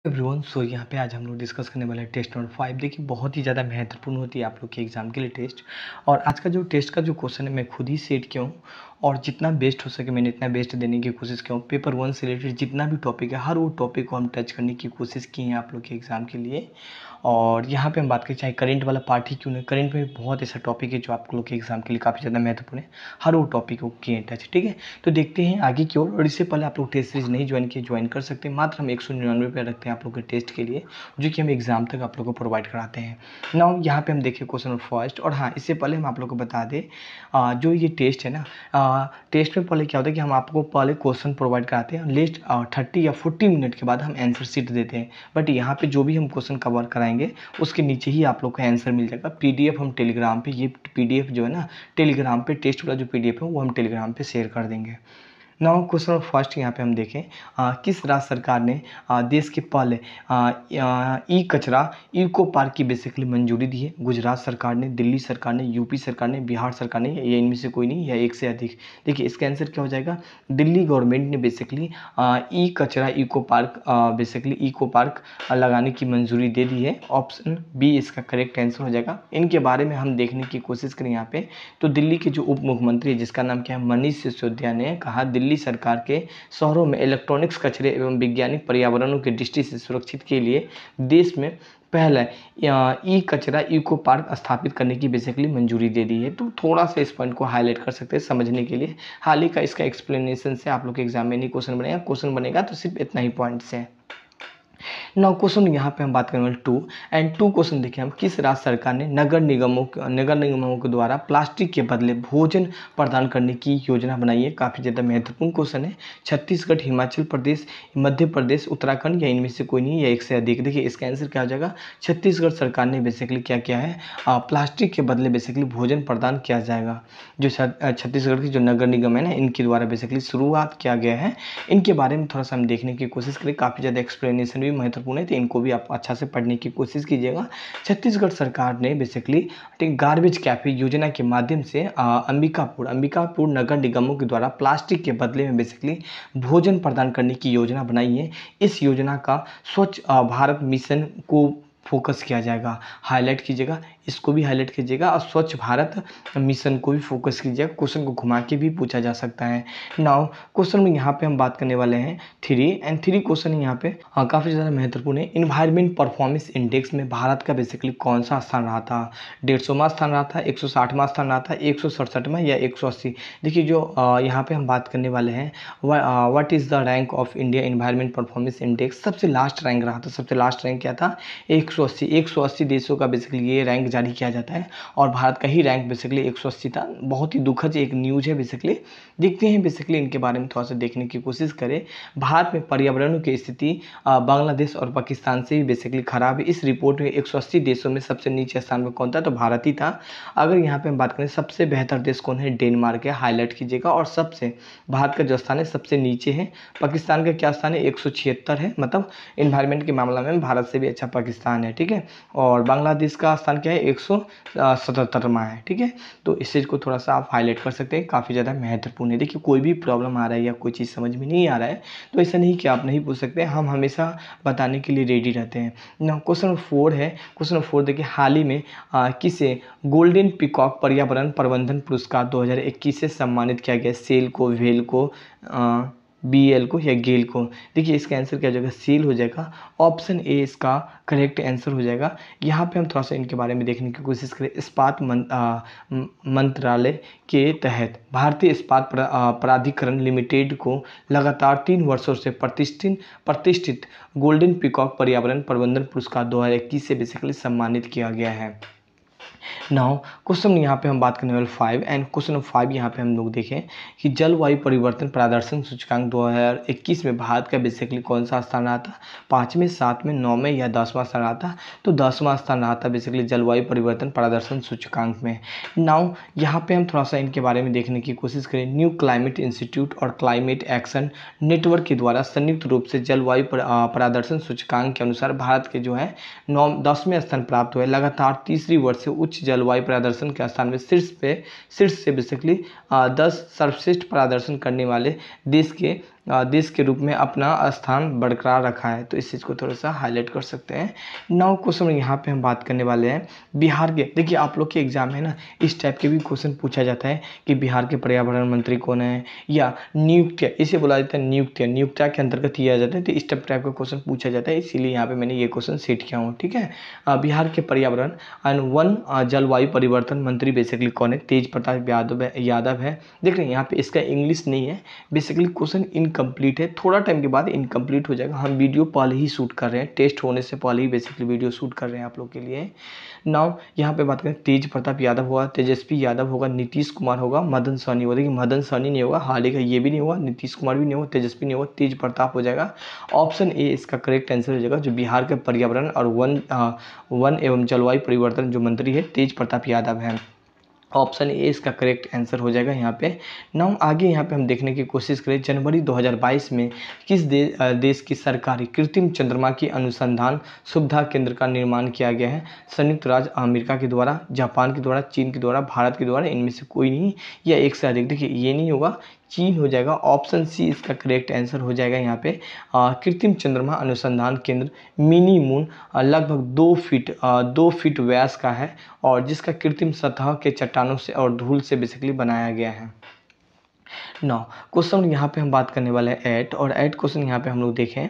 Everyone so यहाँ पे आज हम लोग डिस्कस करने वाले हैं टेस्ट नंबर 5। देखिए बहुत ही ज़्यादा महत्वपूर्ण होती है आप लोग के एग्जाम के लिए टेस्ट। और आज का जो टेस्ट का जो क्वेश्चन है मैं खुद ही सेट किया हूँ और जितना बेस्ट हो सके मैंने इतना बेस्ट देने की कोशिश किया हूँ। पेपर 1 से रिलेटेड जितना भी टॉपिक है हर वो टॉपिक को हम टच करने की कोशिश की है आप लोग के एग्ज़ाम के लिए। और यहाँ पे हम बात करें चाहे करंट वाला पार्ट ही क्यों नहीं, करंट में बहुत ऐसा टॉपिक है जो आप लोग के एग्जाम के लिए काफ़ी ज़्यादा महत्वपूर्ण है। हर वो टॉपिक को किए टच, ठीक है। तो देखते हैं आगे की ओर। और इससे पहले आप लोग टेस्ट सीरीज नहीं ज्वाइन किए ज्वाइन कर सकते हैं। मात्र हम 199 रुपये रखते हैं आप लोग के टेस्ट के लिए, जो कि हम एग्जाम तक आप लोग को प्रोवाइड कराते हैं। नाउ यहाँ पे हम देखें क्वेश्चन नंबर फर्स्ट। और हाँ, इससे पहले हम आप लोग को बता दें जो ये टेस्ट है ना, टेस्ट में पहले क्या होता है कि हम आपको पहले क्वेश्चन प्रोवाइड कराते हैं, लेस्ट 30 या 40 मिनट के बाद हम आंसर शीट देते हैं। बट यहाँ पे जो भी हम क्वेश्चन कवर कराएंगे उसके नीचे ही आप लोग को आंसर मिल जाएगा। पीडीएफ हम टेलीग्राम पे, ये पीडीएफ जो है ना टेलीग्राम पे, टेस्ट वाला जो पीडीएफ है वो हम टेलीग्राम पे शेयर कर देंगे। नाउ क्वेश्चन फर्स्ट यहाँ पे हम देखें, किस राज्य सरकार ने देश के पहले ई कचरा इको पार्क की बेसिकली मंजूरी दी है? गुजरात सरकार ने, दिल्ली सरकार ने, यूपी सरकार ने, बिहार सरकार ने, या इनमें से कोई नहीं, या एक से अधिक? देखिए इसका आंसर क्या हो जाएगा, दिल्ली गवर्नमेंट ने बेसिकली ई कचरा eco park basically eco park लगाने की मंजूरी दे दी है। ऑप्शन बी इसका करेक्ट आंसर हो जाएगा। इनके बारे में हम देखने की कोशिश करें यहाँ पे, तो दिल्ली के जो उप मुख्यमंत्री है जिसका नाम क्या है, मनीष सिसोदिया ने कहा दिल्ली सरकार के शहरों में इलेक्ट्रॉनिक्स कचरे एवं वैज्ञानिक पर्यावरणों की दृष्टि से सुरक्षित के लिए देश में पहला ई कचरा इको पार्क स्थापित करने की बेसिकली मंजूरी दे दी है। तो थोड़ा सा इस पॉइंट को हाईलाइट कर सकते हैं समझने के लिए। हाल ही का इसका एक्सप्लेनेशन से आप लोग के एग्जाम में नहीं क्वेश्चन बनेगा तो सिर्फ इतना ही पॉइंट्स है। नाउ क्वेश्चन यहाँ पे हम बात करेंगे 2 क्वेश्चन देखिए हम, किस राज्य सरकार ने नगर निगमों के द्वारा प्लास्टिक के बदले भोजन प्रदान करने की योजना बनाई है? काफ़ी ज़्यादा महत्वपूर्ण क्वेश्चन है। छत्तीसगढ़, हिमाचल प्रदेश, मध्य प्रदेश, उत्तराखंड, या इनमें से कोई नहीं, या एक से अधिक? देखिए इसका आंसर क्या हो जाएगा, छत्तीसगढ़ सरकार ने बेसिकली क्या किया है, प्लास्टिक के बदले बेसिकली भोजन प्रदान किया जाएगा। जो छत्तीसगढ़ की जो नगर निगम है ना, इनके द्वारा बेसिकली शुरुआत किया गया है। इनके बारे में थोड़ा सा हम देखने की कोशिश करें, काफ़ी ज़्यादा एक्सप्लेनेशन भी महत्वपूर्ण है, तो इनको भी आप अच्छा से पढ़ने की कोशिश कीजिएगा। छत्तीसगढ़ सरकार ने बेसिकली गार्बेज कैफे योजना के माध्यम से अंबिकापुर नगर निगमों के द्वारा प्लास्टिक के बदले में बेसिकली भोजन प्रदान करने की योजना बनाई है। इस योजना का स्वच्छ भारत मिशन को फोकस किया जाएगा। हाईलाइट कीजिएगा, इसको भी हाईलाइट कीजिएगा, और स्वच्छ भारत मिशन को भी फोकस कीजिएगा। क्वेश्चन को घुमा के भी पूछा जा सकता है। नाउ क्वेश्चन में यहाँ पे हम बात करने वाले हैं 3 क्वेश्चन यहाँ पे काफ़ी ज़्यादा महत्वपूर्ण है। इन्वायरमेंट परफॉर्मेंस इंडेक्स में भारत का बेसिकली कौन सा स्थान रहा था? 150वां स्थान रहा था, 160वां स्थान रहा था, 167वां, या 180? देखिए जो यहाँ पे हम बात करने वाले हैं, what is the rank of India environment performance index? सबसे लास्ट रैंक रहा था। सबसे लास्ट रैंक क्या था? 180 देशों का बेसिकली ये रैंक जारी किया जाता है, और भारत का ही रैंक बेसिकली 180 था। बहुत ही दुखद एक न्यूज़ है बेसिकली। देखते हैं बेसिकली इनके बारे में थोड़ा सा देखने की कोशिश करें। भारत में पर्यावरण की स्थिति बांग्लादेश और पाकिस्तान से भी बेसिकली खराब है। इस रिपोर्ट में 180 देशों में सबसे नीचे स्थान में कौन था? तो भारत ही था। अगर यहाँ पे हम बात करें सबसे बेहतर देश कौन है, डेनमार्क है, हाईलाइट कीजिएगा। और सबसे भारत का जो स्थान है सबसे नीचे है। पाकिस्तान का क्या स्थान है? 176 है। मतलब इन्वायरमेंट के मामला में भारत से भी अच्छा पाकिस्तान है, ठीक है। और बांग्लादेश का स्थान क्या है? 177वां है, ठीक है। तो इस चीज़ को थोड़ा सा आप हाईलाइट कर सकते हैं, काफ़ी ज़्यादा महत्वपूर्ण है। देखिए कोई भी प्रॉब्लम आ रहा है या कोई चीज़ समझ में नहीं आ रहा है तो ऐसा नहीं कि आप नहीं पूछ सकते, हम हमेशा बताने के लिए रेडी रहते हैं ना। क्वेश्चन 4 है। क्वेश्चन 4 देखिए, हाल ही में किसे गोल्डन पीकॉक पर्यावरण प्रबंधन पुरस्कार 2021 से सम्मानित किया गया? सेल को, वेल को, BL को, या गेल को? देखिए इसका आंसर क्या हो जाएगा? सील हो जाएगा। ऑप्शन ए इसका करेक्ट आंसर हो जाएगा। यहाँ पे हम थोड़ा सा इनके बारे में देखने की कोशिश करें। इस्पात मंत्रालय के तहत भारतीय इस्पात प्राधिकरण लिमिटेड को लगातार 3 वर्षों से प्रतिष्ठित गोल्डन पीकॉक पर्यावरण प्रबंधन पुरस्कार 2021 से बेसिकली सम्मानित किया गया है। नाउ क्वेश्चन यहाँ पे हम बात करने वाले 5 एंड क्वेश्चन 5 यहाँ पे हम लोग देखें कि जलवायु परिवर्तन प्रदर्शन सूचकांक 2021 में भारत का बेसिकली कौन सा स्थान रहा था? 5वें, 7वें, 9वें, या 10वां स्थान रहा था? तो 10वां स्थान रहा था बेसिकली जलवायु परिवर्तन प्रदर्शन सूचकांक में। नाउ यहाँ पे हम थोड़ा सा इनके बारे में देखने की कोशिश करें। न्यू क्लाइमेट इंस्टीट्यूट और क्लाइमेट एक्शन नेटवर्क के द्वारा संयुक्त रूप से जलवायु प्रदर्शन सूचकांक के अनुसार भारत के जो है 10वें स्थान प्राप्त हुए। लगातार तीसरी वर्ष से उच्च जलवायु प्रदर्शन के स्थान में शीर्ष से बेसिकली 10 सर्वश्रेष्ठ प्रदर्शन करने वाले देश के देश के रूप में अपना स्थान बरकरार रखा है। तो इस चीज़ को थोड़ा सा हाईलाइट कर सकते हैं। नाउ क्वेश्चन यहाँ पे हम बात करने वाले हैं बिहार के। देखिए आप लोग के एग्जाम में ना इस टाइप के भी क्वेश्चन पूछा जाता है कि बिहार के पर्यावरण मंत्री कौन है, या नियुक्तियाँ, इसे बोला जाता है नियुक्तियाँ, नियुक्तियाँ के अंतर्गत किया जाता है। तो इस टाइप का क्वेश्चन पूछा जाता है, इसीलिए यहाँ पे मैंने ये क्वेश्चन सेट किया हूँ। ठीक है, बिहार के पर्यावरण एंड वन जलवायु परिवर्तन मंत्री बेसिकली कौन है? तेज प्रताप यादव है। देख रहे हैं यहाँ पे इसका इंग्लिश नहीं है, बेसिकली क्वेश्चन इनकम्प्लीट है, थोड़ा टाइम के बाद इनकम्प्लीट हो जाएगा। हम वीडियो पहले ही शूट कर रहे हैं, टेस्ट होने से पहले ही बेसिकली वीडियो शूट कर रहे हैं आप लोग के लिए। नाउ यहाँ पे बात करें, तेज प्रताप यादव होगा, तेजस्वी यादव होगा, नीतीश कुमार होगा, मदन सहनी होगा। देखिए मदन सहनी नहीं होगा, हाल ही का ये भी नहीं होगा, नीतीश कुमार भी नहीं होगा, तेजस्वी नहीं होगा, तेज प्रताप हो जाएगा। ऑप्शन ए इसका करेक्ट आंसर हो जाएगा। जो बिहार के पर्यावरण और वन एवं जलवायु परिवर्तन जो मंत्री है तेज प्रताप यादव है। ऑप्शन ए इसका करेक्ट आंसर हो जाएगा यहाँ पे। नाउ आगे यहाँ पे हम देखने की कोशिश करें, जनवरी 2022 में किस देश की सरकारी कृत्रिम चंद्रमा की अनुसंधान सुविधा केंद्र का निर्माण किया गया है? संयुक्त राज्य अमेरिका के द्वारा, जापान के द्वारा, चीन के द्वारा, भारत के द्वारा, इनमें से कोई नहीं या एक से अधिक। देखिए ये नहीं होगा, चीन हो जाएगा। ऑप्शन सी इसका करेक्ट आंसर हो जाएगा यहाँ पे। कृत्रिम चंद्रमा अनुसंधान केंद्र मिनी मून लगभग 2 फीट व्यास का है, और जिसका कृत्रिम सतह के चट्टानों से और धूल से बेसिकली बनाया गया है। नौ क्वेश्चन यहाँ पे हम बात करने वाले हैं 8, और 8 क्वेश्चन यहाँ पे हम लोग देखें।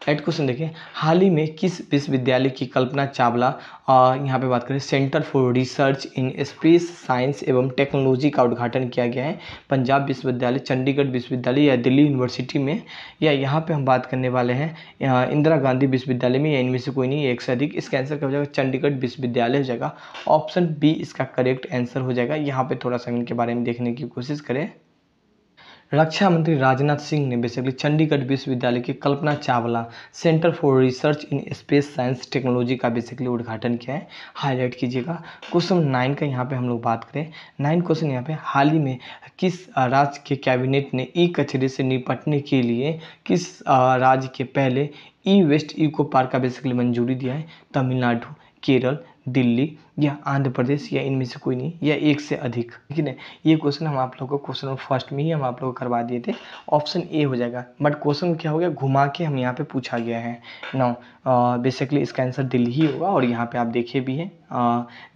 8 क्वेश्चन देखें, हाल ही में किस विश्वविद्यालय की कल्पना चावला यहाँ पे बात करें centre for research in space science एवं टेक्नोलॉजी का उद्घाटन किया गया है? पंजाब विश्वविद्यालय, चंडीगढ़ विश्वविद्यालय, या दिल्ली यूनिवर्सिटी में, या यहाँ पे हम बात करने वाले हैं इंदिरा गांधी विश्वविद्यालय में, या इनमें से कोई नहीं, एक से अधिक। इसका आंसर क्या हो जाएगा? चंडीगढ़ विश्वविद्यालय हो जाएगा। ऑप्शन बी इसका करेक्ट आंसर हो जाएगा। यहाँ पे थोड़ा सा इनके बारे में देखने की कोशिश करें। रक्षा मंत्री राजनाथ सिंह ने बेसिकली चंडीगढ़ विश्वविद्यालय की Kalpana Chawla centre for research in space science technology का बेसिकली उद्घाटन किया है। हाईलाइट कीजिएगा। क्वेश्चन 9 का यहाँ पे हम लोग बात करें। 9 क्वेश्चन यहाँ पे, हाल ही में किस राज्य के कैबिनेट ने ई कचरे से निपटने के लिए किस राज्य के पहले ई वेस्ट इको पार्क का बेसिकली मंजूरी दिया है? तमिलनाडु, केरल, दिल्ली, या आंध्र प्रदेश, या इनमें से कोई नहीं, या एक से अधिक। ठीक है, ये क्वेश्चन हम आप लोगों को क्वेश्चन नंबर फर्स्ट में ही हम आप लोगों को करवा दिए थे। ऑप्शन ए हो जाएगा, बट क्वेश्चन क्या हो गया, घुमा के हम यहाँ पे पूछा गया है। नाउ बेसिकली इसका आंसर दिल्ली ही होगा, और यहाँ पे आप देखिए भी है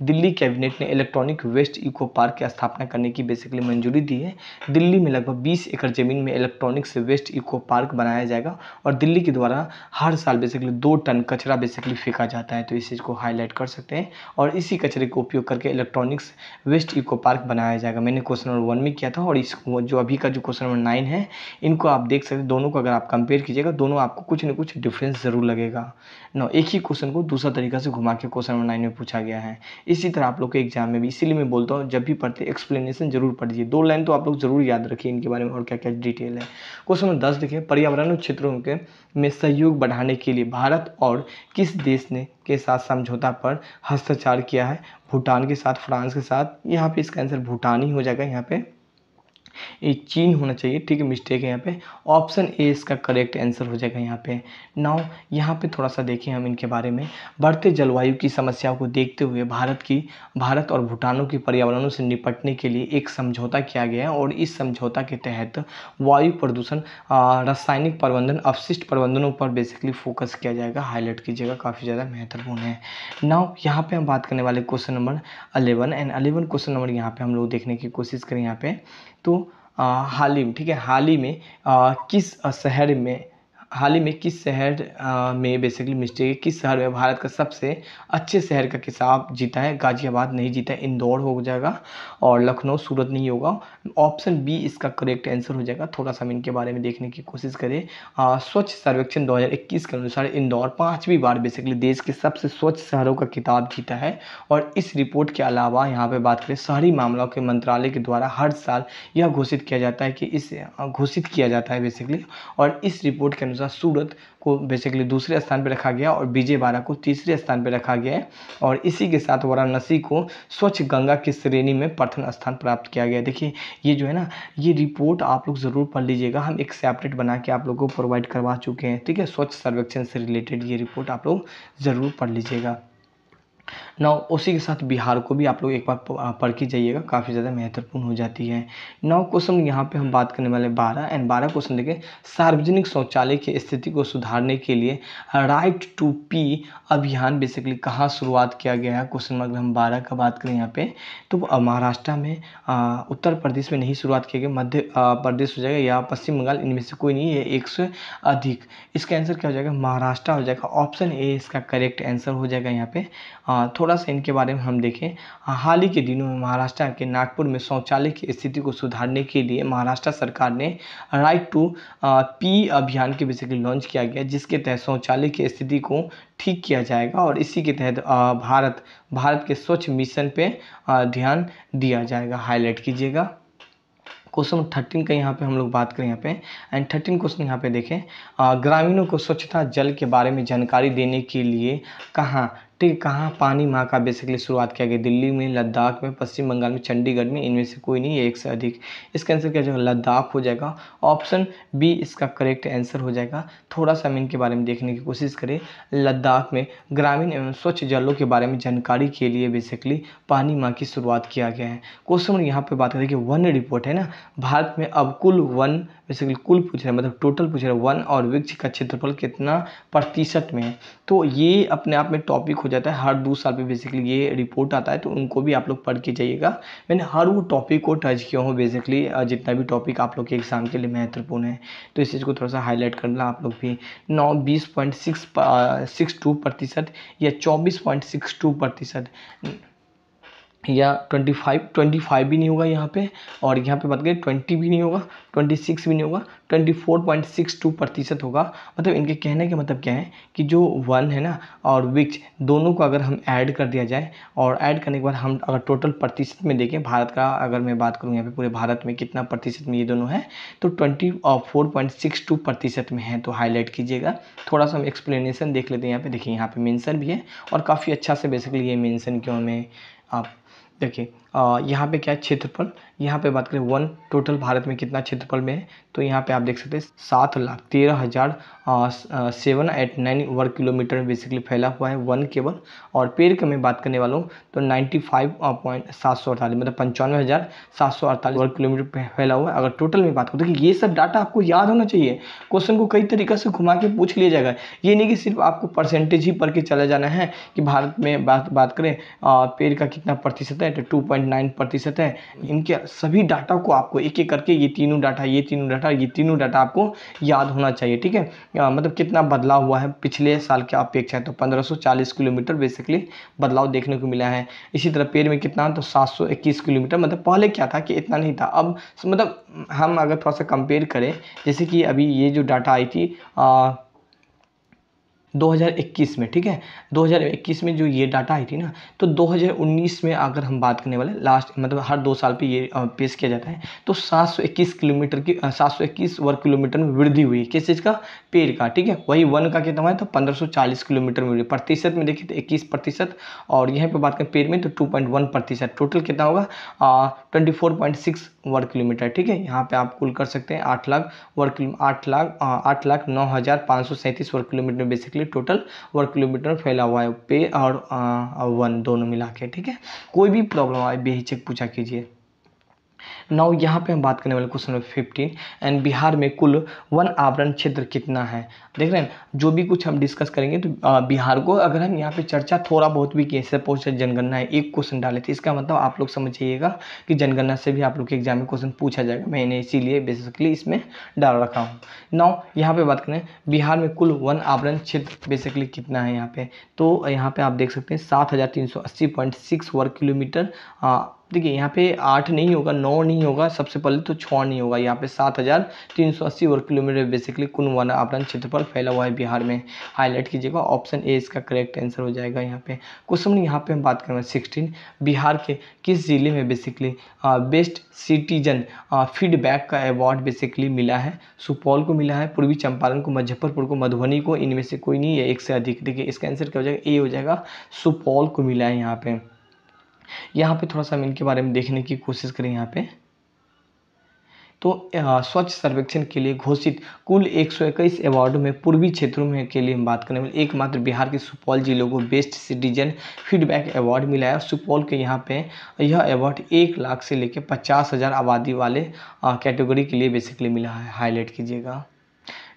दिल्ली कैबिनेट ने इलेक्ट्रॉनिक वेस्ट इको पार्क की स्थापना करने की बेसिकली मंजूरी दी है। दिल्ली में लगभग 20 एकड़ जमीन में इलेक्ट्रॉनिक से वेस्ट इको पार्क बनाया जाएगा, और दिल्ली के द्वारा हर साल बेसिकली 2 टन कचरा बेसिकली फेंका जाता है। तो इस चीज़ को हाईलाइट कर सकते हैं, और इसी कचरे को उपयोग करके इलेक्ट्रॉनिक्स वेस्ट इको पार्क बनाया जाएगा। मैंने क्वेश्चन नंबर 1 में किया था, और इस जो अभी का जो क्वेश्चन नंबर 9 है, इनको आप देख सकते हैं। दोनों को अगर आप कंपेयर कीजिएगा, दोनों आपको कुछ न कुछ डिफरेंस जरूर लगेगा। नो, एक ही क्वेश्चन को दूसरा तरीका से घुमा के क्वेश्चन नंबर 9 में पूछा गया है। इसी तरह आप लोग के एग्जाम में भी, इसीलिए मैं बोलता हूँ जब भी पढ़ते एक्सप्लेनेशन जरूर पढ़िए। 2 लाइन तो आप लोग जरूर याद रखिए इनके बारे में और क्या क्या डिटेल है। क्वेश्चन नंबर 10 देखिए, पर्यावरण क्षेत्रों में सहयोग बढ़ाने के लिए भारत और किस देश ने के साथ समझौता पर हस्ताक्षर किया है? भूटान के साथ, फ्रांस के साथ। यहाँ पे इसका आंसर भूटान ही हो जाएगा। यहाँ पे ये चीन होना चाहिए, ठीक है, मिस्टेक है यहाँ पे। ऑप्शन ए इसका करेक्ट आंसर हो जाएगा यहाँ पे। नाउ यहाँ पे थोड़ा सा देखें हम इनके बारे में। बढ़ते जलवायु की समस्याओं को देखते हुए भारत और भूटानों की पर्यावरणों से निपटने के लिए एक समझौता किया गया है, और इस समझौता के तहत वायु प्रदूषण, रासायनिक प्रबंधन, अपशिष्ट प्रबंधनों पर बेसिकली फोकस किया जाएगा। हाईलाइट कीजिएगा, काफ़ी ज़्यादा महत्वपूर्ण है। नाउ यहाँ पे हम बात करने वाले question number 11 and 11 question number यहाँ पे हम लोग देखने की कोशिश करें यहाँ पे। तो हाल ही में, ठीक है, हाल ही में किस शहर में बेसिकली मिस्टेक है, किस शहर में भारत का सबसे अच्छे शहर का खिताब जीता है? गाजियाबाद नहीं जीता है, इंदौर हो जाएगा, और लखनऊ, सूरत नहीं होगा। ऑप्शन बी इसका करेक्ट आंसर हो जाएगा। थोड़ा सा हम इनके बारे में देखने की कोशिश करें। स्वच्छ सर्वेक्षण 2021 के अनुसार इंदौर 5वीं बार बेसिकली देश के सबसे स्वच्छ शहरों का खिताब जीता है। और इस रिपोर्ट के अलावा यहाँ पे बात करें, शहरी मामलों के मंत्रालय के द्वारा हर साल यह घोषित किया जाता है कि बेसिकली, और इस रिपोर्ट के अनुसार सूरत को बेसिकली दूसरे स्थान पर रखा गया, और विजयवाड़ा को तीसरे स्थान पर रखा गया है, और इसी के साथ वाराणसी को स्वच्छ गंगा की श्रेणी में प्रथम स्थान प्राप्त किया गया। देखिए ये जो है ना, ये रिपोर्ट आप लोग ज़रूर पढ़ लीजिएगा। हम एक सेपरेट बना के आप लोगों को प्रोवाइड करवा चुके हैं, ठीक है। स्वच्छ सर्वेक्षण से रिलेटेड ये रिपोर्ट आप लोग ज़रूर पढ़ लीजिएगा। ना उसी के साथ बिहार को भी आप लोग एक बार पढ़ के जाइएगा, काफ़ी ज़्यादा महत्वपूर्ण हो जाती है। नौ क्वेश्चन यहाँ पे हम बात करने वाले 12 क्वेश्चन देखें। सार्वजनिक शौचालय की स्थिति को सुधारने के लिए राइट टू पी अभियान बेसिकली कहाँ शुरुआत किया गया है। क्वेश्चन अगर हम 12 का बात करें यहाँ पे तो महाराष्ट्र में, उत्तर प्रदेश में नहीं शुरुआत किया गया, मध्य प्रदेश हो जाएगा या पश्चिम बंगाल, इनमें से कोई नहीं है, एक से अधिक। इसका आंसर क्या हो जाएगा, महाराष्ट्र हो जाएगा। ऑप्शन ए इसका करेक्ट आंसर हो जाएगा यहाँ पे। थोड़ा सा इनके बारे में हम देखें। हाल ही के दिनों में महाराष्ट्र के नागपुर में शौचालय की स्थिति को सुधारने के लिए महाराष्ट्र सरकार ने राइट टू पी अभियान के बेसिकली लॉन्च किया गया, जिसके तहत शौचालय की स्थिति को ठीक किया जाएगा और इसी के तहत भारत के स्वच्छ मिशन पे ध्यान दिया जाएगा। हाईलाइट कीजिएगा। क्वेश्चन 13 का यहाँ पे हम लोग बात करें यहाँ पे, एंड 13 क्वेश्चन यहाँ पे देखें। ग्रामीणों को स्वच्छता जल के बारे में जानकारी देने के लिए कहाँ पानी माह का बेसिकली शुरुआत किया गया। दिल्ली में, लद्दाख में, पश्चिम बंगाल में, चंडीगढ़ में, इनमें से कोई नहीं है, एक से अधिक। इसका आंसर क्या हो जाएगा, लद्दाख हो जाएगा। ऑप्शन बी इसका करेक्ट आंसर हो जाएगा। थोड़ा सा हम इनके बारे में देखने की कोशिश करें। लद्दाख में ग्रामीण एवं स्वच्छ जलों के बारे में जानकारी के लिए बेसिकली पानी माह की शुरुआत किया गया है। क्वेश्चन यहाँ पे बात करें कि वन रिपोर्ट है ना, भारत में अब कुल वन बेसिकली कुल पूछ रहे हैं, मतलब टोटल पूछ रहे हैं, वन और वृक्ष का क्षेत्रफल कितना प्रतिशत में है। तो ये अपने आप में टॉपिक हो जाता है, हर 2 साल पे बेसिकली ये रिपोर्ट आता है, तो उनको भी आप लोग पढ़ के जाइएगा। मैंने हर वो टॉपिक को टच किया हूँ बेसिकली, जितना भी टॉपिक आप लोग के एग्जाम के लिए महत्वपूर्ण है, तो इस चीज़ को थोड़ा सा हाईलाइट करना आप लोग भी। 20.62% या 24.62% या 25 भी नहीं होगा यहाँ पे, और यहाँ पे बात करें 20 भी नहीं होगा, 26 भी नहीं होगा, 24.62% होगा। मतलब इनके कहने का मतलब क्या है कि जो वन है ना और वृक्ष दोनों को अगर हम ऐड कर दिया जाए, और ऐड करने के बाद हम अगर टोटल प्रतिशत में देखें, भारत का अगर मैं बात करूँ यहाँ पे पूरे भारत में कितना प्रतिशत में ये दोनों है, तो 24.62% में है। तो हाईलाइट कीजिएगा। थोड़ा सा हम एक्सप्लेनेशन देख लेते हैं यहाँ पे। देखिए यहाँ पे मेंशन भी है और काफ़ी अच्छा से बेसिकली ये मेंशन क्यों हमें आप देखिए। यहाँ पे क्या है, क्षेत्रफल। यहाँ पे बात करें वन टोटल भारत में कितना क्षेत्रफल में है, तो यहाँ पे आप देख सकते हैं 7,13,789 वर्ग किलोमीटर में बेसिकली फैला हुआ है वन केवल। और पेड़ की मैं बात करने वाला हूँ तो 95.748 मतलब 95,748 वर्ग किलोमीटर पे फैला हुआ है। अगर टोटल में बात करूँ, देखिए ये सब डाटा आपको याद होना चाहिए। क्वेश्चन को कई तरीक़े से घुमा के पूछ लिया जाएगा। ये नहीं कि सिर्फ आपको परसेंटेज ही पढ़ के चला जाना है कि भारत में बात करें पेड़ का कितना प्रतिशत है, तो 2.9% है। इनके सभी डाटा को आपको एक एक करके ये तीनों डाटा आपको याद होना चाहिए, ठीक है। मतलब कितना बदलाव हुआ है पिछले साल की अपेक्षा, तो 1540 किलोमीटर बेसिकली बदलाव देखने को मिला है। इसी तरह पेड़ में कितना, तो 721 किलोमीटर। मतलब पहले क्या था कि इतना नहीं था, अब मतलब हम अगर थोड़ा सा कंपेयर करें, जैसे कि अभी ये जो डाटा आई थी 2021 में, ठीक है, 2021 में जो ये डाटा आई थी ना, तो 2019 में अगर हम बात करने वाले लास्ट मतलब हर 2 साल पे ये पेश किया जाता है, तो 721 वर्ग किलोमीटर में वृद्धि हुई। किस चीज़ का, पेड़ का, ठीक है। वही वन का कितना है, तो 1540 किलोमीटर में वृद्धि। प्रतिशत में देखिए तो 21%, और यहाँ पे बात करें पेड़ में तो 2.1%। टोटल कितना होगा 24.6 वर्ग किलोमीटर, ठीक है। यहाँ पे आप कुल कर सकते हैं 8,09,537 वर्ग किलोमीटर बेसिकली टोटल वर्ग किलोमीटर में फैला हुआ है पे और वन दोनों मिला के, ठीक है। कोई भी प्रॉब्लम आए बेहिचक पूछा कीजिए। नाउ यहाँ पे हम बात करने वाले क्वेश्चन नंबर 15, एंड बिहार में कुल वन आवरण क्षेत्र कितना है। देख रहे हैं, जो भी कुछ हम डिस्कस करेंगे तो बिहार को अगर हम यहाँ पे चर्चा थोड़ा बहुत भी किए, सपोज जनगणना है, एक क्वेश्चन डाले थे, इसका मतलब आप लोग समझिएगा कि जनगणना से भी आप लोग के एग्जाम में क्वेश्चन पूछा जाएगा। मैंने इसीलिए बेसिकली इसमें डाल रखा हूँ। नाउ यहाँ पे बात करें बिहार में कुल वन आवरण क्षेत्र बेसिकली कितना है यहाँ पे, तो यहाँ पे आप देख सकते हैं 7,380.6 वर्ग किलोमीटर। देखिए यहाँ पे 8 नहीं होगा, 9 नहीं होगा, सबसे पहले तो 6 नहीं होगा। यहाँ पे 7,380 वर्ग किलोमीटर बेसिकली कुल वन आवरण क्षेत्रफल फैला हुआ है बिहार में। हाईलाइट कीजिएगा। ऑप्शन ए इसका करेक्ट आंसर हो जाएगा यहाँ पे। क्वेश्चन यहाँ पे हम बात करेंगे 16, बिहार के किस जिले में बेसिकली बेस्ट सिटीजन फीडबैक का अवार्ड बेसिकली मिला है। सुपौल को मिला है, पूर्वी चंपारण को, मुजफ्फरपुर को, मधुबनी को, इनमें से कोई नहीं है, एक से अधिक। देखिए इसका आंसर क्या हो जाएगा, ए हो जाएगा, सुपौल को मिला है। यहाँ पे थोड़ा सा हम इनके बारे में देखने की कोशिश करें। यहाँ पे तो स्वच्छ सर्वेक्षण के लिए घोषित कुल 121 अवार्डों में पूर्वी क्षेत्रों में के लिए हम बात करें एकमात्र बिहार के सुपौल जिले को बेस्ट सिटीजन फीडबैक अवार्ड मिला है। सुपौल के यहाँ पे यह अवार्ड 1 लाख से लेकर 50,000 आबादी वाले कैटेगरी के लिए बेसिकली मिला है। हाईलाइट कीजिएगा।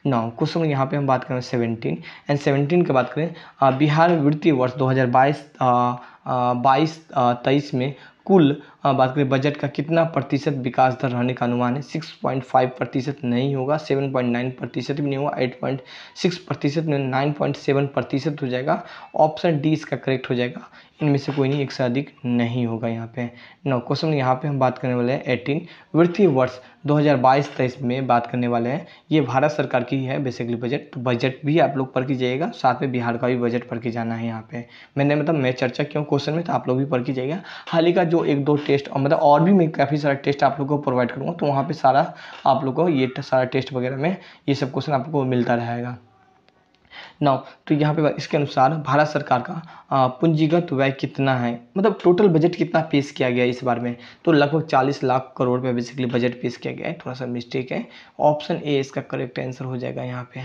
नाउ क्वेश्चन यहाँ पे हम बात करें 17 की बात करें बिहार वित्तीय वर्ष 2022-23 में कुल बात करें बजट का कितना प्रतिशत विकास दर रहने का अनुमान है। 6.5% नहीं होगा, 7.9% भी नहीं होगा, 8.6% में 9.7% हो जाएगा। ऑप्शन डी इसका करेक्ट हो जाएगा। इनमें से कोई नहीं, एक से अधिक नहीं होगा यहाँ पे। नौ क्वेश्चन यहाँ पे हम बात करने वाले हैं 18 वित्तीय वर्ष 2022-23 में बात करने वाले हैं। ये भारत सरकार की है बेसिकली बजट, तो बजट भी आप लोग पढ़ के जाइएगा, साथ में बिहार का भी बजट पढ़ के जाना है। यहाँ पे मैंने मतलब मैं चर्चा क्यों क्वेश्चन में, तो आप लोग भी पढ़ के जाइएगा। हाल ही का जो 1-2 टेस्ट और मतलब और भी मैं काफ़ी सारा टेस्ट आप लोग को प्रोवाइड करूँगा, तो वहाँ पे सारा आप लोग को ये सारा टेस्ट वगैरह में ये सब क्वेश्चन आप लोग को मिलता रहेगा। नाउ तो यहाँ पे इसके अनुसार भारत सरकार का पूंजीगत व्यय कितना है, मतलब टोटल बजट कितना पेश किया गया है इस बार में, तो लगभग 40 लाख करोड़ पे बेसिकली बजट पेश किया गया है। थोड़ा सा मिस्टेक है, ऑप्शन ए इसका करेक्ट आंसर हो जाएगा यहाँ पे।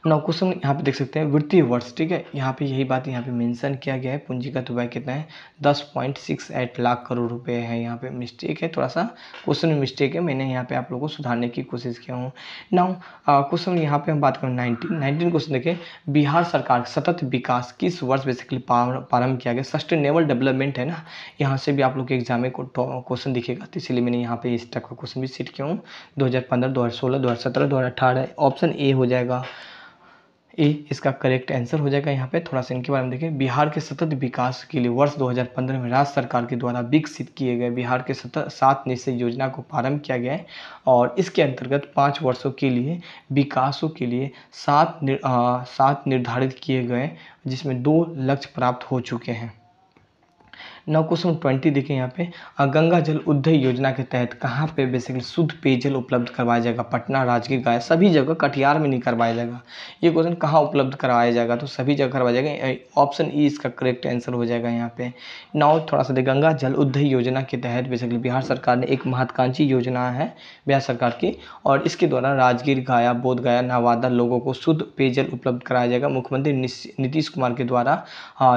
नौ क्वेश्चन यहाँ पे देख सकते हैं वित्तीय वर्ष, ठीक है, यहाँ पे यही बात यहाँ पे मेंशन किया गया है। पूंजीगत व्यय कितना है, 10.68 लाख करोड़ रुपए है। यहाँ पे मिस्टेक है, थोड़ा सा क्वेश्चन में मिस्टेक है, मैंने यहाँ पे आप लोगों को सुधारने की कोशिश किया हूँ। नाउ क्वेश्चन यहाँ पे हम बात करें 19 क्वेश्चन देखें, बिहार सरकार सतत विकास किस वर्ष बेसिकली प्रारंभ किया गया। सस्टेनेबल डेवलपमेंट है ना, यहाँ से भी आप लोग के एग्जाम में क्वेश्चन दिखेगा, तो इसीलिए मैंने यहाँ पे इस टाइप का क्वेश्चन भी सेट किया हूँ। 2015, 2016, 2017, 2018 ऑप्शन ए हो जाएगा। ए इसका करेक्ट आंसर हो जाएगा। यहाँ पे थोड़ा सा इनके बारे में देखें। बिहार के सतत विकास के लिए वर्ष 2015 में राज्य सरकार के द्वारा विकसित किए गए बिहार के 7 निश्चय योजना को प्रारंभ किया गया है, और इसके अंतर्गत 5 वर्षों के लिए विकासों के लिए 7 निर्धारित किए गए, जिसमें 2 लक्ष्य प्राप्त हो चुके हैं। नौ क्वेश्चन 20 देखें यहाँ पे, गंगा जल उद्धव योजना के तहत कहाँ पे बेसिकली शुद्ध पेयजल उपलब्ध करवाया जाएगा। पटना, राजगीर, गया, सभी जगह, कटिहार में नहीं करवाया जाएगा। ये क्वेश्चन कहाँ उपलब्ध करवाया जाएगा, तो सभी जगह करवाया जाएगा। ऑप्शन ई इसका करेक्ट आंसर हो जाएगा यहाँ पे। नौ थोड़ा सा देखें, गंगा जल उद्धव योजना के तहत बेसिकली बिहार सरकार ने एक महत्वाकांक्षी योजना है बिहार सरकार की, और इसके द्वारा राजगीर, गया, बोधगया, नवादा लोगों को शुद्ध पेयजल उपलब्ध कराया जाएगा। मुख्यमंत्री नीतीश कुमार के द्वारा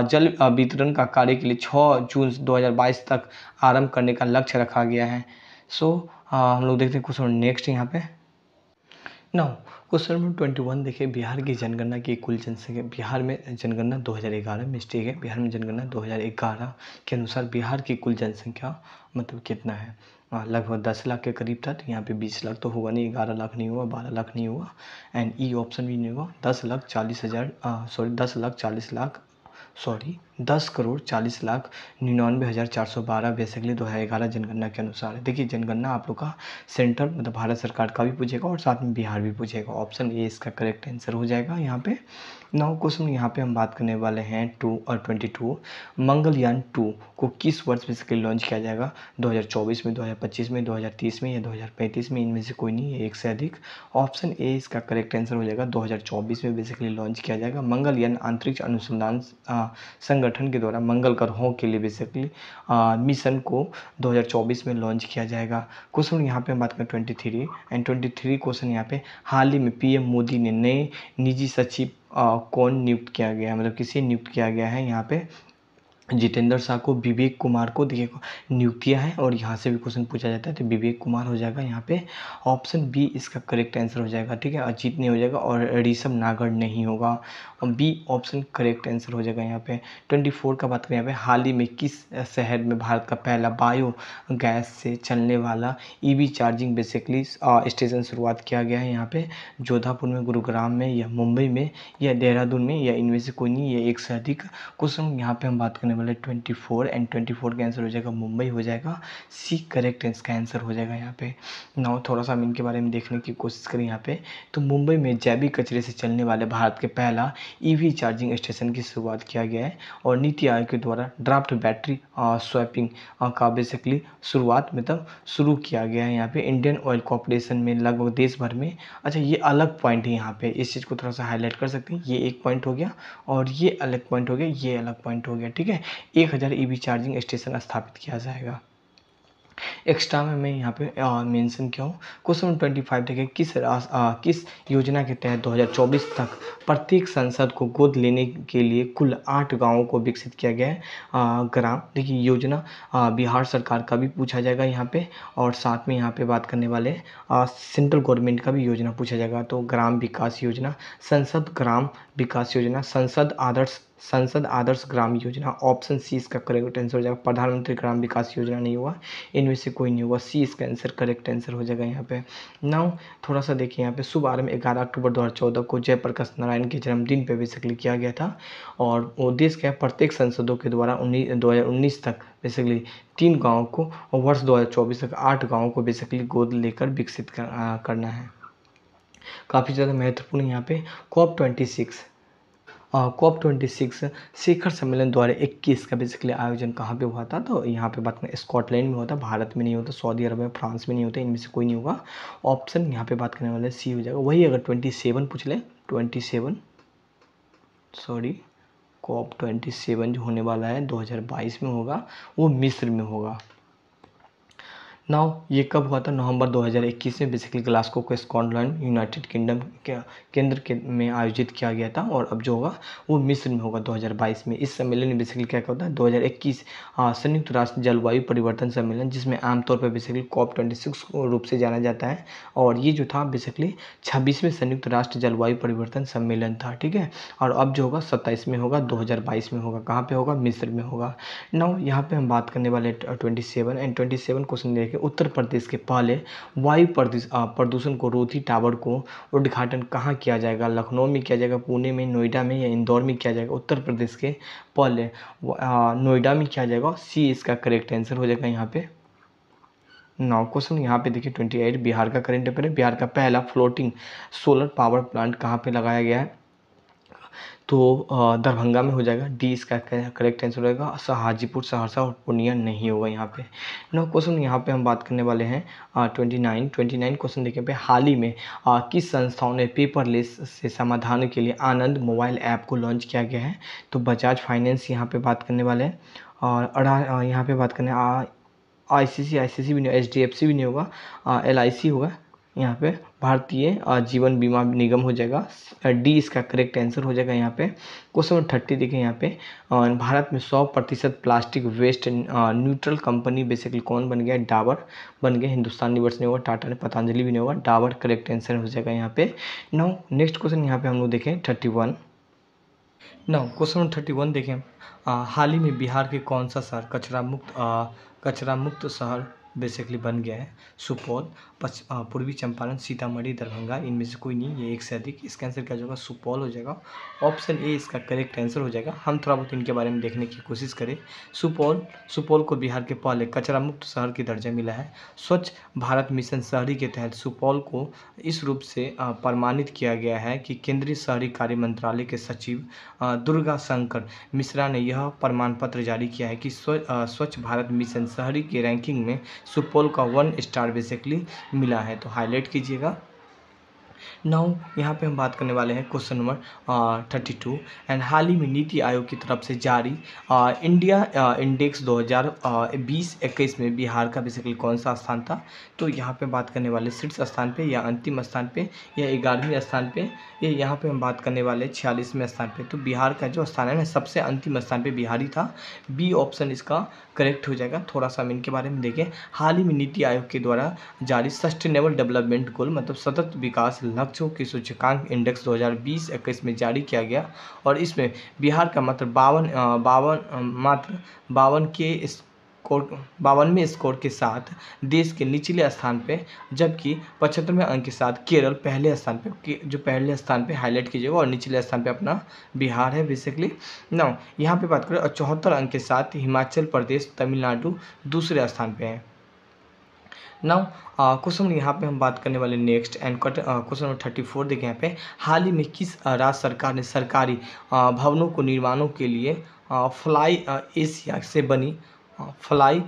जल वितरण का कार्य के लिए 6 जून 2022 तक आरंभ करने का लक्ष्य रखा गया है। सो हम लोग देखते हैं क्वेश्चन नेक्स्ट यहाँ पे। नाउ क्वेश्चन नंबर 21 देखिए, बिहार की जनगणना की कुल जनसंख्या। बिहार में जनगणना 2011, मिस्टेक है, बिहार में जनगणना 2011 के अनुसार बिहार की कुल जनसंख्या मतलब कितना है, लगभग 10 लाख के करीब था। तो यहाँ पे 20 लाख तो होगा नहीं, 11 लाख नहीं होगा, 12 लाख नहीं होगा, एंड ई ऑप्शन भी नहीं होगा। 10,40,99,412 बेसिकली 2011 जनगणना के अनुसार है। देखिए जनगणना आप लोग का सेंटर मतलब भारत सरकार का भी पूछेगा और साथ में बिहार भी पूछेगा। ऑप्शन ए इसका करेक्ट आंसर हो जाएगा यहाँ पे। नौ क्वेश्चन यहाँ पे हम बात करने वाले हैं 22 मंगलयान 2 को किस वर्ष बेसिकली लॉन्च किया जाएगा। 2024 में, 2025 में, 2030 में या 2035 में, इनमें से कोई नहीं है, एक से अधिक। ऑप्शन ए इसका करेक्ट आंसर हो जाएगा। 2024 में बेसिकली लॉन्च किया जाएगा। मंगलयान अंतरिक्ष अनुसंधान संगठन के द्वारा मंगल ग्रहों के लिए बेसिकली मिशन को 2024 में लॉन्च किया जाएगा। क्वेश्चन यहाँ पे हम बात करें 23 एंड 23 क्वेश्चन यहाँ पे, हाल ही में पीएम मोदी ने नए निजी सचिव कौन नियुक्त किया गया है, मतलब किसे नियुक्त किया गया है। यहाँ पे जितेंद्र शाह को, विवेक कुमार को देखिए नियुक्तियां है, और यहाँ से भी क्वेश्चन पूछा जाता है तो विवेक कुमार हो जाएगा यहाँ पे। ऑप्शन बी इसका करेक्ट आंसर हो जाएगा, ठीक है। अजीत नहीं हो जाएगा और ऋषभ नागर नहीं होगा, और बी ऑप्शन करेक्ट आंसर हो जाएगा यहाँ पे। 24 का बात करें यहाँ पे, हाल ही में किस शहर में भारत का पहला बायो गैस से चलने वाला ईवी चार्जिंग बेसिकली स्टेशन शुरुआत किया गया है। यहाँ पे जोधापुर में, गुरुग्राम में, या मुंबई में, या देहरादून में, या इनमें से कोई नहीं, ये एक से अधिक। क्वेश्चन यहाँ पे हम बात करने वाले 24 एंड 24 का आंसर हो जाएगा मुंबई हो जाएगा। सी करेक्ट इसका आंसर हो जाएगा यहाँ पे। नाउ थोड़ा सा हम इनके बारे में देखने की कोशिश करें यहाँ पे, तो मुंबई में जैविक कचरे से चलने वाले भारत के पहला ईवी चार्जिंग स्टेशन की शुरुआत किया गया है, और नीति आयोग के द्वारा ड्राफ्ट बैटरी स्वैपिंग का बेसिकली शुरुआत मतलब शुरू किया गया है यहाँ पे इंडियन ऑयल कॉर्पोरेशन में, लगभग देश भर में। अच्छा ये अलग पॉइंट है यहाँ पे, इस चीज़ को थोड़ा सा हाईलाइट कर सकते हैं। ये एक पॉइंट हो गया, और ये अलग पॉइंट हो गया, ये अलग पॉइंट हो गया, ठीक है। 1000 ईवी चार्जिंग स्टेशन स्थापित किया जाएगा। एक्स्ट्रा में मैं यहाँ पे मेंशन किया हूँ। क्वेश्चन नंबर 25 देखिए, किस योजना के तहत 2024 तक प्रत्येक सांसद को गोद लेने के लिए कुल 8 गांवों को विकसित किया गया है। ग्राम देखिए योजना बिहार सरकार का भी पूछा जाएगा यहाँ पे, और साथ में यहाँ पे बात करने वाले सेंट्रल गवर्नमेंट का भी योजना पूछा जाएगा। तो ग्राम विकास योजना, संसद ग्राम विकास योजना, संसद आदर्श ग्राम योजना, ऑप्शन सी इसका करेक्ट आंसर हो जाएगा। प्रधानमंत्री ग्राम विकास योजना नहीं हुआ, इनमें से कोई नहीं होगा, सी इसका आंसर करेक्ट आंसर हो जाएगा यहाँ पे। नाउ थोड़ा सा देखिए यहाँ पे, शुभारंभ 11 अक्टूबर 2014 को जयप्रकाश नारायण के जन्मदिन पे बेसिकली किया गया था, और उद्देश्य क्या है, प्रत्येक संसदों के द्वारा 2019 तक बेसिकली 3 गाँव को और वर्ष 2024 तक 8 गाँव को बेसिकली गोद लेकर विकसित करना है। काफ़ी ज़्यादा महत्वपूर्ण यहाँ पे COP26 शिखर सम्मेलन 2021 का बेसिकली आयोजन कहाँ पे हुआ था, तो यहाँ पे बात करें स्कॉटलैंड में होता, भारत में नहीं होता, सऊदी अरब में, फ्रांस में नहीं होता, इनमें से कोई नहीं होगा। ऑप्शन यहाँ पे बात करने वाले सी हो जाएगा। वही अगर 27 पूछ ले, 27 सॉरी COP27 जो होने वाला है 2022 में होगा, वो मिस्र में होगा। नाउ ये कब हुआ था, नवंबर 2021 में बेसिकली ग्लासगो को स्कॉटलैंड यूनाइटेड किंगडम के केंद्र में आयोजित किया गया था, और अब जो होगा वो मिस्र में होगा 2022 में। इस सम्मेलन में बेसिकली क्या होता है, 2021 संयुक्त राष्ट्र जलवायु परिवर्तन सम्मेलन, जिसमें आमतौर पर बेसिकली COP26 रूप से जाना जाता है, और ये जो था बेसिकली 26वें संयुक्त राष्ट्र जलवायु परिवर्तन सम्मेलन था, ठीक है। और अब जो होगा 27 में होगा, 2022 में होगा, कहाँ पे होगा, मिस्र में होगा। नाउ यहाँ पे हम बात करने वाले 27 क्वेश्चन देखें। उत्तर प्रदेश के पहले वायु प्रदूषण को रोधी टावर को उद्घाटन कहाँ किया जाएगा, लखनऊ में किया जाएगा, पुणे में, नोएडा में या इंदौर में किया जाएगा। उत्तर प्रदेश के पहले नोएडा में किया जाएगा, सी इसका करेक्ट आंसर हो जाएगा यहाँ पे। नाउ क्वेश्चन यहाँ पे देखिए 28, बिहार का करेंट अफेयर है। बिहार का पहला फ्लोटिंग सोलर पावर प्लांट कहाँ पे लगाया गया है, तो दरभंगा में हो जाएगा, डी इसका करेक्ट आंसर रहेगा। हाजीपुर, सहरसा और पूर्णिया नहीं होगा यहाँ पे। नो क्वेश्चन यहाँ पे हम बात करने वाले हैं 29 क्वेश्चन देखिए पे, हाल ही में किस संस्थाओं ने पेपरलेस से समाधान के लिए आनंद मोबाइल ऐप को लॉन्च किया गया है, तो बजाज फाइनेंस यहाँ पे बात करने वाले हैं, और यहाँ पे बात करने ICC भी नहीं, HDFC भी नहीं होगा, LIC होगा यहाँ पे, भारतीय जीवन बीमा निगम हो जाएगा, डी इसका करेक्ट आंसर हो जाएगा यहाँ पे। क्वेश्चन नंबर 30 देखें यहाँ पे, भारत में 100% plastic waste neutral company basically कौन बन गया, डाबर बन गया। हिंदुस्तान यूनिवर्स नहीं होगा, टाटा ने, पतंजलि भी नहीं होगा, डाबर करेक्ट आंसर हो जाएगा यहाँ पे। नाउ नेक्स्ट क्वेश्चन यहाँ पे हम लोग देखें 31। नाउ क्वेश्चन नंबर 31 देखें, हाल ही में बिहार के कौन सा शहर कचरा मुक्त शहर बेसिकली बन गया है, सुपौल, पूर्वी चंपारण, सीतामढ़ी, दरभंगा, इनमें से कोई नहीं, ये एक से अधिक। इसका आंसर क्या होगा, सुपौल हो जाएगा। ऑप्शन ए इसका करेक्ट आंसर हो जाएगा। हम थोड़ा बहुत इनके बारे में देखने की कोशिश करें। सुपौल को बिहार के पहले कचरा मुक्त शहर की दर्जा मिला है। स्वच्छ भारत मिशन शहरी के तहत सुपौल को इस रूप से प्रमाणित किया गया है कि केंद्रीय शहरी कार्य मंत्रालय के सचिव दुर्गा शंकर मिश्रा ने यह प्रमाण पत्र जारी किया है कि स्वच्छ भारत मिशन शहरी की रैंकिंग में सुपौल का 1 स्टार बेसिकली मिला है, तो हाईलाइट कीजिएगा। नाउ यहाँ पे हम बात करने वाले हैं क्वेश्चन नंबर 32, एंड हाल ही में नीति आयोग की तरफ से जारी इंडिया इंडेक्स 2020-21 में बिहार का बेसिकली कौन सा स्थान था, तो यहाँ पे बात करने वाले शीर्ष स्थान पे या अंतिम स्थान पे या 11वें स्थान पे, या यहाँ पे हम बात करने वाले 46वें स्थान पे। तो बिहार का जो स्थान है ना, सबसे अंतिम स्थान पे बिहारी था, बी ऑप्शन इसका करेक्ट हो जाएगा। थोड़ा सा हम इनके बारे में देखें। हाल ही में नीति आयोग के द्वारा जारी सस्टेनेबल डेवलपमेंट गोल मतलब सतत विकास लक्ष्यों की सूचकांक इंडेक्स 2020-21 में जारी किया गया, और इसमें बिहार का मात्र 52वें स्कोर के साथ देश के निचले स्थान पे, जबकि 75वें अंक के साथ केरल पहले स्थान पे, जो पहले स्थान पे हाईलाइट कीजिएगा, और निचले स्थान पे अपना बिहार है बेसिकली। नाउ यहाँ पे बात करें, और 74 अंक के साथ हिमाचल प्रदेश, तमिलनाडु दूसरे स्थान पे है। नाउ क्वेश्चन यहाँ पे हम बात करने वाले नेक्स्ट एंड क्वेश्चन नंबर 34 देखें यहाँ पे, हाल ही में किस राज्य सरकार ने सरकारी भवनों को निर्माणों के लिए फ्लाई एशिया से बनी फ्लाई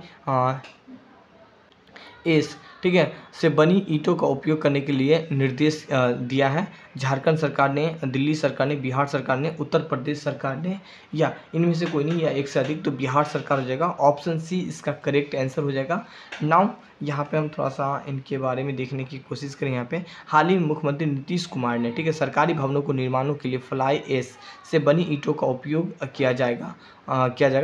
एस ठीक है, से बनी ईंटों का उपयोग करने के लिए निर्देश दिया है। झारखंड सरकार ने, दिल्ली सरकार ने, बिहार सरकार ने, उत्तर प्रदेश सरकार ने, या इनमें से कोई नहीं, या एक से अधिक, तो बिहार सरकार हो जाएगा। ऑप्शन सी इसका करेक्ट आंसर हो जाएगा। नाउ यहाँ पे हम थोड़ा सा इनके बारे में देखने की कोशिश करें। यहाँ पे हाल ही में मुख्यमंत्री नीतीश कुमार ने, ठीक है, सरकारी भवनों को निर्माणों के लिए फ्लाई ऐश से बनी ईंटों का उपयोग किया जाएगा।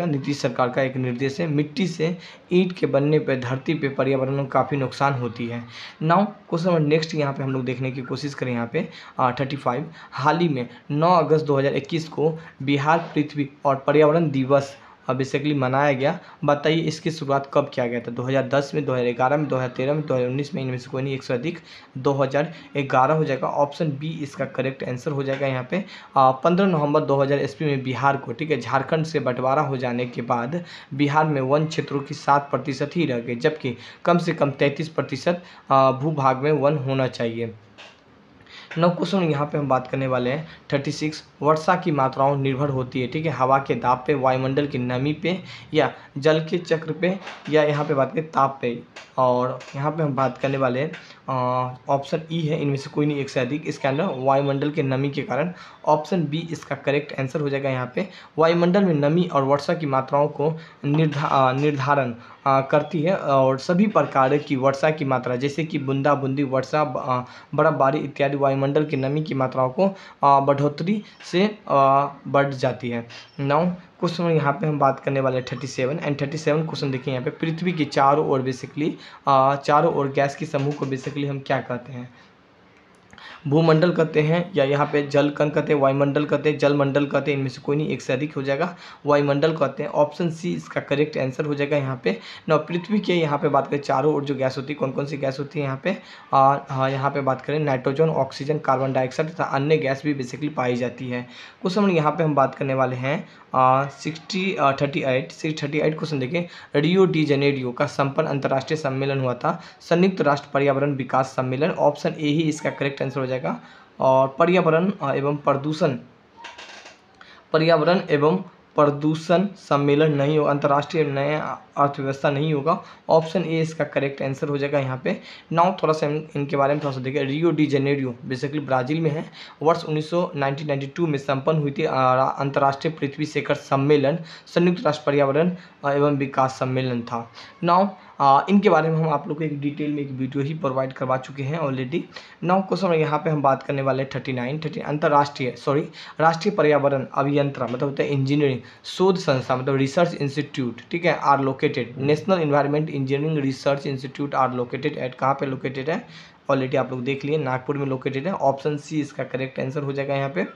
नीतीश सरकार का एक निर्देश है। मिट्टी से ईंट के बनने पर धरती पे पर्यावरण को काफ़ी नुकसान होती है। नाउ क्वेश्चन नंबर नेक्स्ट यहाँ पे हम लोग देखने की कोशिश करें। यहाँ पे 35 हाल ही में 9 अगस्त 2021 को बिहार पृथ्वी और पर्यावरण दिवस बेसिकली मनाया गया। बताइए इसकी शुरुआत कब किया गया था? 2010 में, 2011 में, 2013 में, 2019 में, इनमें से कोई नहीं, एक से अधिक 2011 हो जाएगा। ऑप्शन बी इसका करेक्ट आंसर हो जाएगा। यहाँ पे 15 नवंबर 2000 ईस्वी में बिहार को, ठीक है, झारखंड से बंटवारा हो जाने के बाद बिहार में वन क्षेत्रों की 7% ही रह गए, जबकि कम से कम 33% भूभाग में वन होना चाहिए। नौ क्वेश्चन यहाँ पे हम बात करने वाले हैं 36 वर्षा की मात्राओं निर्भर होती है, ठीक है, हवा के दाब पे, वायुमंडल की नमी पे, या जल के चक्र पे, या यहाँ पे बात करें ताप पे। और यहाँ पे हम बात करने वाले हैं ऑप्शन ई है, इनमें से कोई नहीं, एक से अधिक। इसके अंदर वायुमंडल के नमी के कारण ऑप्शन बी इसका करेक्ट आंसर हो जाएगा। यहाँ पे वायुमंडल में नमी और वर्षा की मात्राओं को निर्धारण करती है, और सभी प्रकार की वर्षा की मात्रा जैसे कि बूंदाबूंदी वर्षा, बर्फबारी इत्यादि वायुमंडल की नमी की मात्राओं को बढ़ोतरी से बढ़ जाती है। नाउ क्वेश्चन यहाँ पे हम बात करने वाले हैं 37 क्वेश्चन देखिए। यहाँ पे पृथ्वी के चारों ओर बेसिकली चारों ओर गैस की समूह को बेसिकली हम क्या कहते हैं? भूमंडल कहते हैं, या यहाँ पे जल कण कहते हैं, वायुमंडल कहते हैं, जलमंडल कहते हैं, इनमें से कोई नहीं, एक से अधिक हो जाएगा। वायुमंडल कहते हैं। ऑप्शन सी इसका करेक्ट आंसर हो जाएगा। यहाँ पे ना पृथ्वी के यहाँ पे बात करें चारों ओर जो गैस होती है, कौन कौन सी गैस होती है यहाँ पे? यहाँ पे बात करें नाइट्रोजन, ऑक्सीजन, कार्बन डाइऑक्साइड तथा अन्य गैस भी बेसिकली पाई जाती है। क्वेश्चन यहाँ पे हम बात करने वाले हैं 638 क्वेश्चन देखिए। रियो डी जनेरियो का संपन्न अंतर्राष्ट्रीय सम्मेलन हुआ था। संयुक्त राष्ट्र पर्यावरण विकास सम्मेलन, ऑप्शन ए ही इसका करेक्ट आंसर हो जाएगा। और पर्यावरण एवं प्रदूषण सम्मेलन नहीं होगा, अंतर्राष्ट्रीय नया अर्थव्यवस्था नहीं होगा। ऑप्शन ए इसका करेक्ट आंसर हो जाएगा। यहाँ पे नाउ थोड़ा सा इनके बारे में थोड़ा सा देखिए। Rio de Janeiro basically Brazil में है। वर्ष 1992 में संपन्न हुई थी अंतर्राष्ट्रीय पृथ्वी शिखर सम्मेलन, संयुक्त राष्ट्र पर्यावरण एवं विकास सम्मेलन था। नाउ इनके बारे में हम आप लोग को एक डिटेल में एक वीडियो ही प्रोवाइड करवा चुके हैं ऑलरेडी। नाउ क्वेश्चन यहाँ पे हम बात करने वाले 39 राष्ट्रीय पर्यावरण अभियंत्रण मतलब होता है इंजीनियरिंग शोध संस्था मतलब रिसर्च इंस्टीट्यूट, ठीक है, are located. National environment engineering research institute are located at, कहाँ पे लोकेटेड है? ऑलरेडी आप लोग देख लिए, नागपुर में लोकेटेड है। ऑप्शन सी इसका करेक्ट आंसर हो जाएगा यहाँ पे।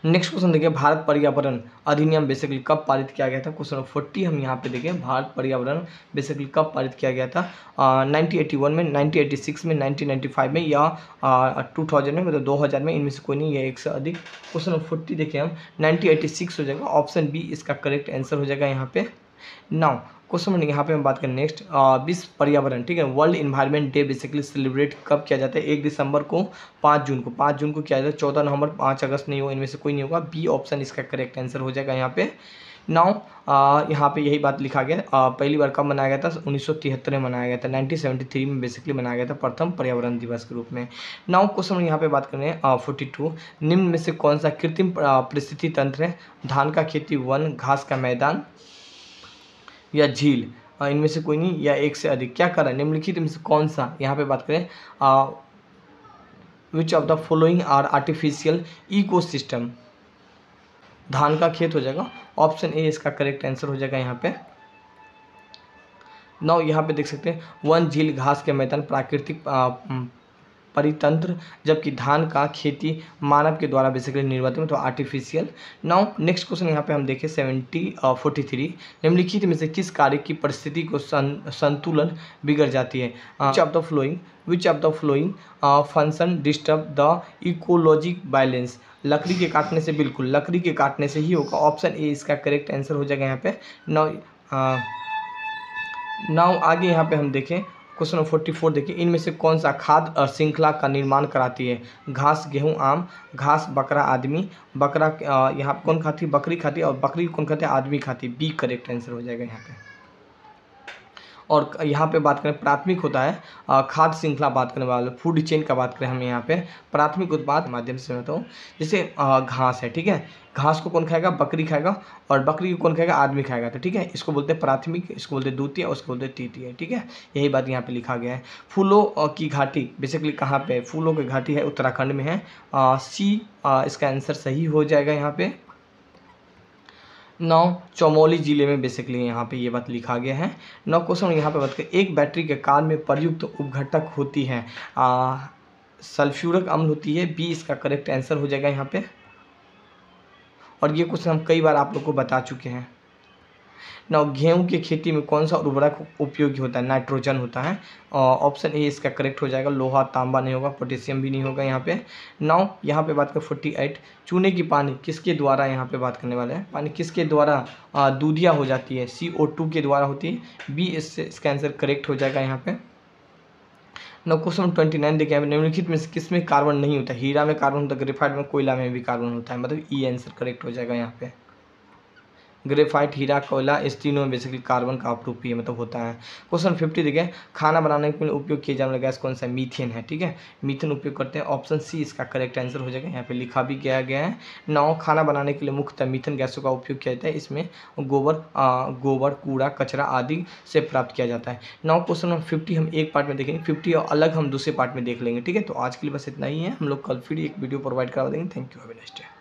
नेक्स्ट क्वेश्चन देखिए। भारत पर्यावरण अधिनियम बेसिकली कब पारित किया गया था? क्वेश्चन 40 हम यहाँ पे देखें। भारत पर्यावरण बेसिकली कब पारित किया गया था? 1981 में, 1986 में, 1995 में, या 2000 में, मतलब 2000 में, इनमें से कोई नहीं है, एक से अधिक। क्वेश्चन 40 देखिए हम 1986 हो जाएगा। ऑप्शन बी इसका करेक्ट आंसर हो जाएगा यहाँ पे। नाउ क्वेश्चन यहाँ पे हम बात करें नेक्स्ट विश्व पर्यावरण, ठीक है, world environment day basically celebrate कब किया जाता है? 1 दिसंबर को, 5 जून को किया जाता है, 14 नवंबर, 5 अगस्त नहीं होगा, इनमें से कोई नहीं होगा। बी ऑप्शन इसका करेक्ट आंसर हो जाएगा यहाँ पे। नाउ यहाँ पे यही बात लिखा गया। पहली बार कब मनाया गया था? 1973 में मनाया गया था। 1973 में बेसिकली मनाया गया था प्रथम पर्यावरण दिवस के रूप में। नाउ क्वेश्चन यहाँ पे बात करें 42 निम्न में से कौन सा कृत्रिम परिस्थिति तंत्र है? धान का खेती, वन, घास का मैदान, या झील, इनमें से कोई नहीं, या एक से अधिक। क्या कर रहा है? निम्नलिखित में से कौन सा? यहाँ पे बात करें which of the following are artificial ecosystem. धान का खेत हो जाएगा। ऑप्शन ए इसका करेक्ट आंसर हो जाएगा यहाँ पे। नाउ यहाँ पे देख सकते हैं वन, झील, घास के मैदान प्राकृतिक परितंत्र, जबकि धान का खेती मानव के द्वारा बेसिकली निर्मित में, तो आर्टिफिशियल। नाउ नेक्स्ट क्वेश्चन यहाँ पे हम देखें 43 निम्नलिखित में से किस कार्य की परिस्थिति को संतुलन बिगड़ जाती है? विच of the flowing function disturb the ecologic balance. लकड़ी के काटने से, बिल्कुल लकड़ी के काटने से ही होगा। ऑप्शन ए इसका करेक्ट आंसर हो जाएगा यहाँ पे। नाउ आगे यहाँ पे हम देखें क्वेश्चन 44 देखिए। इनमें से कौन सा खाद्य श्रृंखला का निर्माण कराती है? घास, गेहूं, आम, घास, बकरा, आदमी। बकरा यहाँ कौन खाती? बकरी खाती है। और बकरी कौन खाती है? आदमी खाती है। बी करेक्ट आंसर हो जाएगा यहाँ पे। और यहाँ पे बात करें प्राथमिक होता है खाद्य श्रृंखला, बात करने वाले फूड चेन का बात करें हम यहाँ पे प्राथमिक उत्पाद माध्यम से बताऊँ, जैसे घास है, ठीक है, घास को कौन खाएगा, बकरी खाएगा, और बकरी को कौन खाएगा, आदमी खाएगा, तो ठीक है, इसको बोलते हैं प्राथमिक, इसको बोलते हैं द्वितीय, उसको बोलते हैं तृतीय, ठीक है, यही बात यहाँ पे लिखा गया है। फूलों की घाटी बेसिकली कहाँ पे है, फूलों की घाटी है उत्तराखंड में है, सी इसका आंसर सही हो जाएगा यहाँ पे। 9 चमोली जिले में बेसिकली यहाँ पे ये बात लिखा गया है। 9 क्वेश्चन यहाँ पे बात करें, एक बैटरी के कार में प्रयुक्त उपघटक होती है, सल्फ्यूरिक अम्ल होती है, बी इसका करेक्ट आंसर हो जाएगा यहाँ पे। और ये क्वेश्चन हम कई बार आप लोग को बता चुके हैं। नाउ गेहूं की खेती में कौन सा उर्वरक उपयोगी होता है, नाइट्रोजन होता है, ऑप्शन ए इसका करेक्ट हो जाएगा, लोहा तांबा नहीं होगा, पोटेशियम भी नहीं होगा यहाँ पे। नाउ यहाँ पे बात करें 48, चूने की पानी किसके द्वारा, यहाँ पे बात करने वाले हैं, पानी किसके द्वारा दूधिया हो जाती है, CO2 के द्वारा होती है, बी इसका आंसर करेक्ट हो जाएगा यहाँ पे। नाउ क्वेश्चन 29 देखिए, निम्नलिखित में से किसमें कार्बन नहीं होता, हीरा में कार्बन होता है, ग्रेफाइट में, कोयला में भी कार्बन होता है, मतलब ई आंसर करेक्ट हो जाएगा यहाँ पे। ग्रेफाइट, हीरा, कोयला, इस तीनों में बेसिकली कार्बन का अपरूपी मतलब होता है। क्वेश्चन 50 देखिए, खाना बनाने के लिए उपयोग किया जाने वाला गैस कौन सा है, मीथेन है, ठीक है, मीथेन उपयोग करते हैं, ऑप्शन सी इसका करेक्ट आंसर हो जाएगा, यहाँ पे लिखा भी गया है। 9 खाना बनाने के लिए मुख्यतः मीथेन गैसों का उपयोग किया जाता है, इसमें गोबर कूड़ा कचरा आदि से प्राप्त किया जाता है। 9 क्वेश्चन नंबर 50 हम एक पार्ट में देखेंगे, 50 और अलग हम दूसरे पार्ट में देख लेंगे, ठीक है। तो आज के लिए बस इतना ही है, हम लोग कल फिर एक वीडियो प्रोवाइड करा देंगे। Thank you, have a nice day.